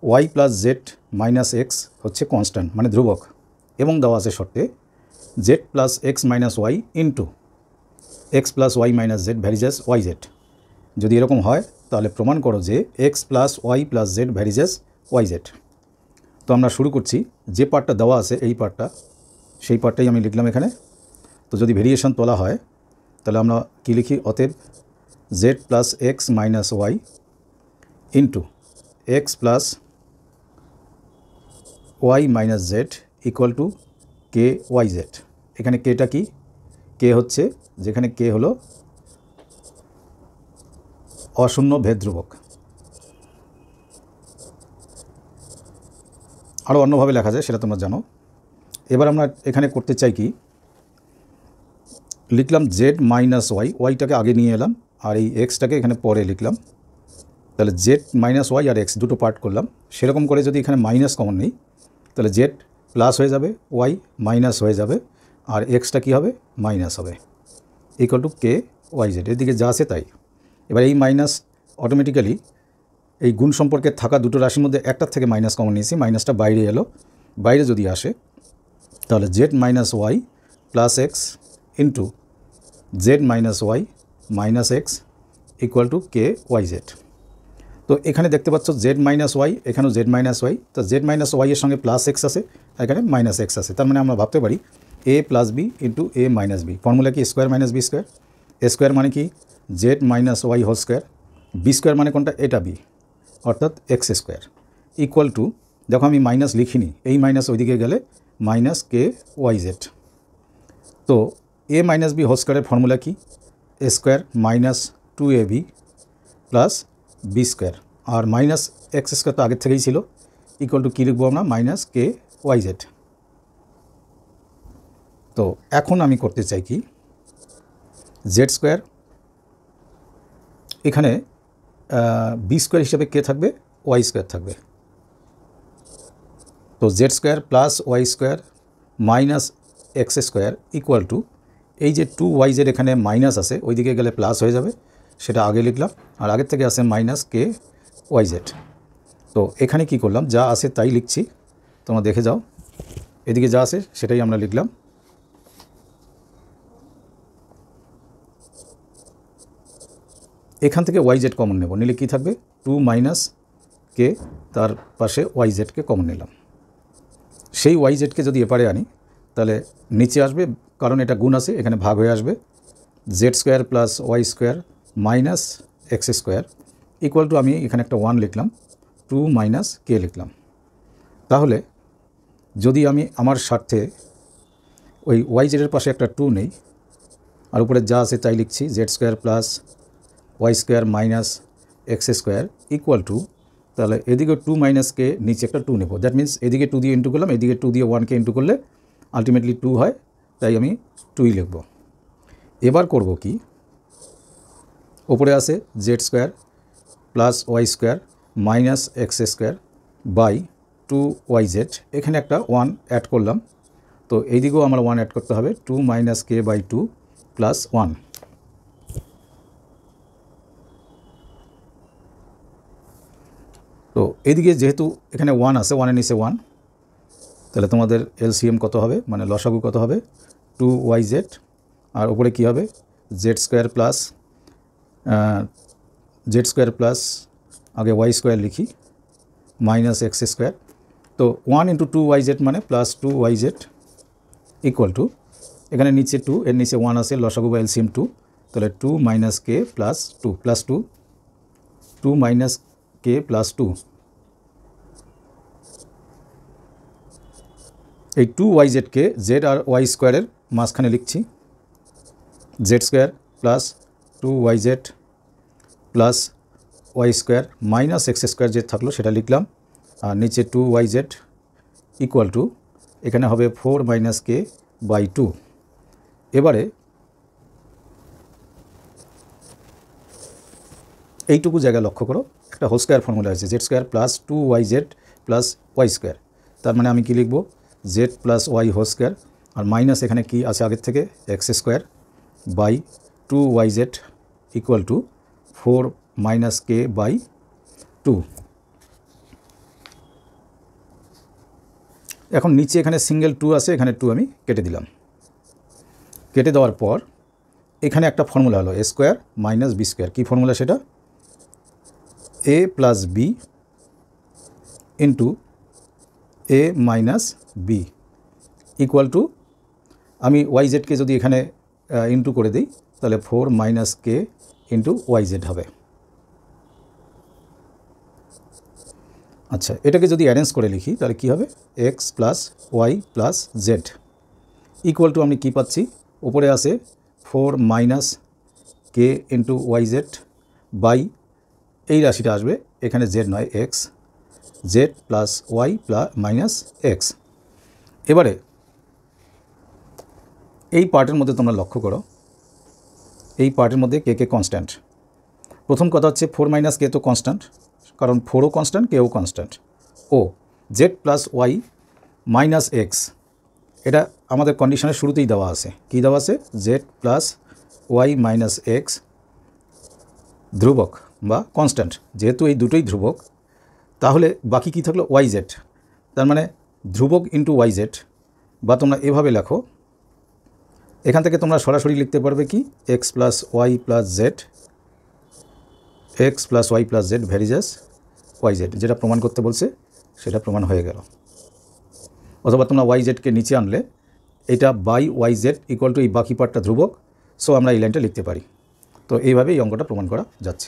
Y plus Z minus X হচ্ছে constant মানে ধ্রুবক, এবং দেওয়া আছে শর্তে Z plus X minus Y into X plus Y minus Z varies as Y Z. যদি এরকম হয় তাহলে প্রমাণ করো যে X plus Y plus Z varies as Y Z. তো আমরা শুরু করছি, যে পার্টটা দেওয়া আছে এই পার্টটা, সেই পার্টটাই আমি লিখলাম এখানে। তো যদি ভেরিয়েশন তোলা হয় তাহলে আমরা কী লিখি, অতএব Z plus X minus Y into X plus Y minus Z equal to K Y Z. এখানে কেটা কি, কে হচ্ছে, যেখানে কে হলো অশূন্য ভেদ ধ্রুবক। আরও অন্যভাবে লেখা যায় সেটা তোমরা জানো। এবার আমরা এখানে করতে চাই কি, লিখলাম জেড মাইনাস ওয়াই, ওয়াইটাকে আগে নিয়ে এলাম আর এই এক্সটাকে এখানে পরে লিখলাম। তাহলে জেড মাইনাস ওয়াই আর এক্স দুটো পার্ট করলাম। সেরকম করে যদি এখানে মাইনাস কমন নেই তাহলে জেড প্লাস হয়ে যাবে, ওয়াই মাইনাস হয়ে যাবে, আর এক্সটা কী হবে, মাইনাস হবে, equal to K Y Z. এদিকে যা আছে তাই। এবার এই মাইনাস অটোমেটিক্যালি এই গুণ সম্পর্কে থাকা দুটো রাশির মধ্যে একটার থেকে মাইনাস কমন নিয়েছি, মাইনাসটা বাইরে এলো। বাইরে যদি আসে তাহলে Z minus Y plus X into Z minus Y minus X equal to K Y Z. তো এখানে দেখতে পাচ্ছ জেড মাইনাস ওয়াই, এখানেও জেড মাইনাস ওয়াই। তো জেড মাইনাস ওয়াই এর সঙ্গে প্লাস এক্স আছে, এখানে মাইনাস এক্স আছে। তার মানে আমরা ভাবতে পারি A plus B into A minus B. Formula কি, square minus B square. A square মানে কি, Z minus Y whole square. B square মানে কোনটা, এটা বি, অর্থাৎ এক্স স্কোয়ার ইকুয়াল টু, দেখো আমি মাইনাস লিখিনি, এই মাইনাস ওইদিকে গেলে মাইনাস কে ওয়াই জেড। তো এ মাইনাস বি হোল স্কোয়ারের ফর্মুলা কি, এ square minus two A B plus B square, আর মাইনাস এক্স স্কোয়ার তো আগের থেকেই ছিল, ইকুয়াল টু কী লিখবো আমরা, মাইনাস কে ওয়াই জেড। তো এখন আমি করতে চাই কি, জেড স্কোয়ার, এখানে বি স্কোয়ার হিসাবে কে থাকবে, ওয়াই স্কোয়ার থাকবে। তো Z square plus Y square minus x square equal to, এই যে টু ওয়াই জেড এখানে মাইনাস আছে, ওইদিকে গেলে প্লাস হয়ে যাবে, সেটা আগে লিখলাম, আর আগের থেকে আছে মাইনাস কে ওয়াই জেড। তো এখানে কি করলাম, যা আছে তাই লিখছি, তোমরা দেখে যাও। এদিকে যা আছে সেটাই আমরা লিখলাম। এখান থেকে ওয়াই জেড কমন নেব, নিলে কী থাকবে, টু মাইনাস কে, তার পাশে ওয়াই জেডকে কমন নিলাম। সেই ওয়াই জেডকে যদি এপারে আনি তাহলে নিচে আসবে, কারণ এটা গুণ আছে, এখানে ভাগ হয়ে আসবে, Z square plus Y square minus x square equal to, আমি এখানে একটা ওয়ান লিখলাম, টু মাইনাস কে লিখলাম। তাহলে যদি আমি আমার স্বার্থে ওই ওয়াই জেডের পাশে একটা টু নেই, আর উপরে যা আছে তাই লিখছি, Z square plus Y square minus x square equal to, তাহলে এদিকে টু মাইনাস কে, নিচে একটা টু নেব, দ্যাট মিন্স এদিকে টু দিয়ে ইন্টু করলাম, এদিকে টু দিয়ে ওয়ানকে ইন্টু করলে আলটিমেটলি টু হয়, তাই আমি টুই লিখব। এবার করব কি, ওপরে আছে Z square plus Y square minus x square by two Y Z, এখানে একটা ওয়ান অ্যাড করলাম, তো এইদিকেও আমার ওয়ান অ্যাড করতে হবে, two minus K by two plus one. তো এদিকে যেহেতু এখানে ওয়ান আছে, ওয়ানের নিচে ওয়ান, তাহলে তোমাদের এলসিএম কত হবে, মানে লসাগু কত হবে, টু ওয়াই জেড, আর উপরে কী হবে, জেড স্কোয়ার প্লাস আগে ওয়াই স্কোয়ার লিখি মাইনাস এক্স স্কোয়ার। তো one into two Y Z মানে plus two Y Z equal to, এখানে নিচে টু, এর নিচে ওয়ান আছে, লসাগু বা এলসিএম টু, তাহলে two minus K plus two, plus two, two minus K plus two. এই টু ওয়াই জেডকে জেড আর ওয়াই স্কোয়ারের মাঝখানে লিখছি, Z square plus two Y Z plus Y square minus x square যে থাকলো সেটা লিখলাম, আর নিচে two Y Z equal to, এখানে হবে four minus K by two. এবারে এইটুকু জায়গা লক্ষ্য করো, একটা হোল স্কোয়ার ফর্মুলা আছে, Z square plus two Y Z plus Y square, তার মানে আমি কি লিখব, Z plus Y whole square, আর মাইনাস এখানে কি আছে আগের থেকে, X square by two Y Z equal to four minus K by two. এখন নিচে এখানে সিঙ্গেল 2 আছে, এখানে 2 আমি কেটে দিলাম। কেটে দেওয়ার পর এখানে একটা ফর্মুলা হলো a square minus B square. কী ফর্মুলা সেটা? a plus B into a minus b equal to, আমি ওয়াই জেডকে যদি এখানে ইন্টু করে দিই তাহলে 4 minus k into y z হবে। আচ্ছা, এটাকে যদি অ্যারেঞ্জ করে লিখি তাহলে কী হবে? X plus Y plus z equal to, আমি কী পাচ্ছি? উপরে আসে 4 minus k into y z by এই রাশিটা আসবে এখানে জেড নয় x, z plus Y plus minus x. এবারে এই পার্টের মধ্যে তোমরা লক্ষ্য করো, এই পার্টের মধ্যে কে কে কনস্ট্যান্ট। প্রথম কথা হচ্ছে 4 মাইনাস কে তো কনস্ট্যান্ট, কারণ 4ও কনস্ট্যান্ট কেও কনস্ট্যান্ট। ও Z plus Y minus X, এটা আমাদের কন্ডিশনের শুরুতেই দেওয়া আছে। কী দেওয়া আছে? Z plus Y minus X ধ্রুবক বা কনস্ট্যান্ট। যেহেতু এই দুটোই ধ্রুবক, তাহলে বাকি কী থাকলো? Y z. তার মানে ধ্রুবক ইন্টু ওয়াই জেড, বা তোমরা এভাবে লেখো, এখান থেকে তোমরা সরাসরি লিখতে পারবে কি? X plus Y plus z, x plus Y plus z ভ্যারিজাস ওয়াই জেড, যেটা প্রমাণ করতে বলছে সেটা প্রমাণ হয়ে গেল। অথবা তোমরা ওয়াই জেডকে নিচে আনলে এটা by y Z equal to এই বাকি পার্টটা ধ্রুবক, সো আমরা এই লাইনটা লিখতে পারি। তো এইভাবে এই অঙ্কটা প্রমাণ করা যাচ্ছে।